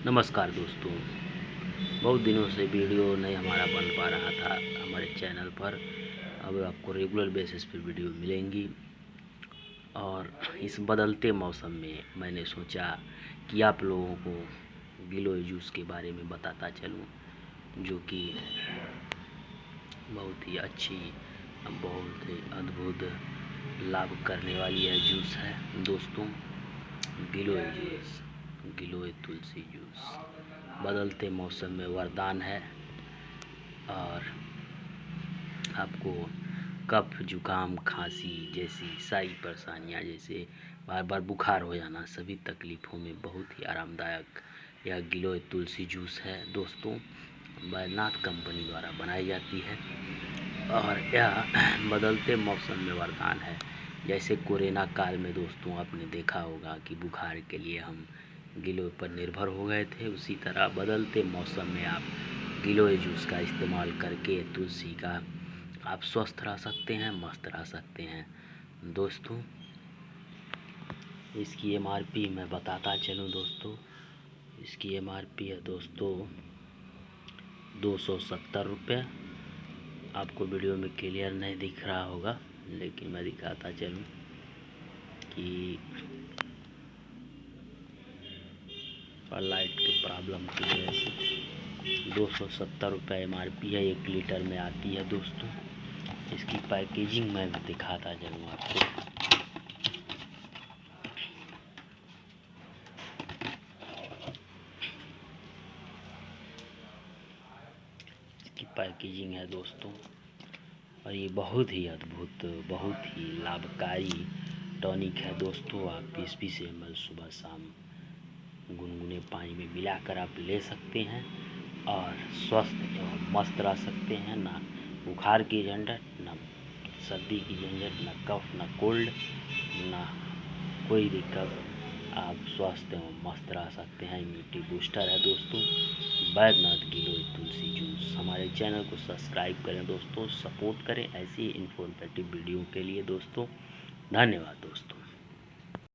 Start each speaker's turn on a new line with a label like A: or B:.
A: नमस्कार दोस्तों, बहुत दिनों से वीडियो नहीं हमारा बन पा रहा था हमारे चैनल पर। अब आपको रेगुलर बेसिस पे वीडियो मिलेंगी और इस बदलते मौसम में मैंने सोचा कि आप लोगों को गिलोय जूस के बारे में बताता चलूं, जो कि बहुत ही अच्छी, बहुत ही अद्भुत लाभ करने वाली यह जूस है दोस्तों। गिलोय जूस, गिलोय तुलसी जूस बदलते मौसम में वरदान है और आपको कफ, जुकाम, खांसी जैसी सारी परेशानियां, जैसे बार बार बुखार हो जाना, सभी तकलीफ़ों में बहुत ही आरामदायक यह गिलोय तुलसी जूस है दोस्तों। बैद्यनाथ कंपनी द्वारा बनाई जाती है और यह बदलते मौसम में वरदान है। जैसे कोरोना काल में दोस्तों आपने देखा होगा कि बुखार के लिए हम गिलोय पर निर्भर हो गए थे, उसी तरह बदलते मौसम में आप गिलोय जूस का इस्तेमाल करके तुलसी का आप स्वस्थ रह सकते हैं, मस्त रह सकते हैं दोस्तों। इसकी एमआरपी मैं बताता चलूँ दोस्तों। इसकी एमआरपी है दोस्तों 270 रुपये। आपको वीडियो में क्लियर नहीं दिख रहा होगा, लेकिन मैं दिखाता चलूँ कि लाइट की प्रॉब्लम की वजह से 270 रुपये एमआरपी है। 1 लीटर में आती है दोस्तों। इसकी पैकेजिंग मैं दिखाता चलूँ आपको। इसकी पैकेजिंग है दोस्तों, और ये बहुत ही अद्भुत, बहुत ही लाभकारी टॉनिक है दोस्तों। आप 20-20 ml सुबह शाम गुनगुने पानी में मिलाकर आप ले सकते हैं और स्वस्थ एवं मस्त रह सकते हैं। ना बुखार की झंझट, ना सर्दी की झंझट, ना कफ, ना कोल्ड, ना कोई दिक्कत। आप स्वस्थ एवं मस्त रह सकते हैं। इम्यूनिटी बूस्टर है दोस्तों बैद्यनाथ गिलोय तुलसी जूस। हमारे चैनल को सब्सक्राइब करें दोस्तों, सपोर्ट करें ऐसी इन्फॉर्मेटिव वीडियो के लिए दोस्तों। धन्यवाद दोस्तों।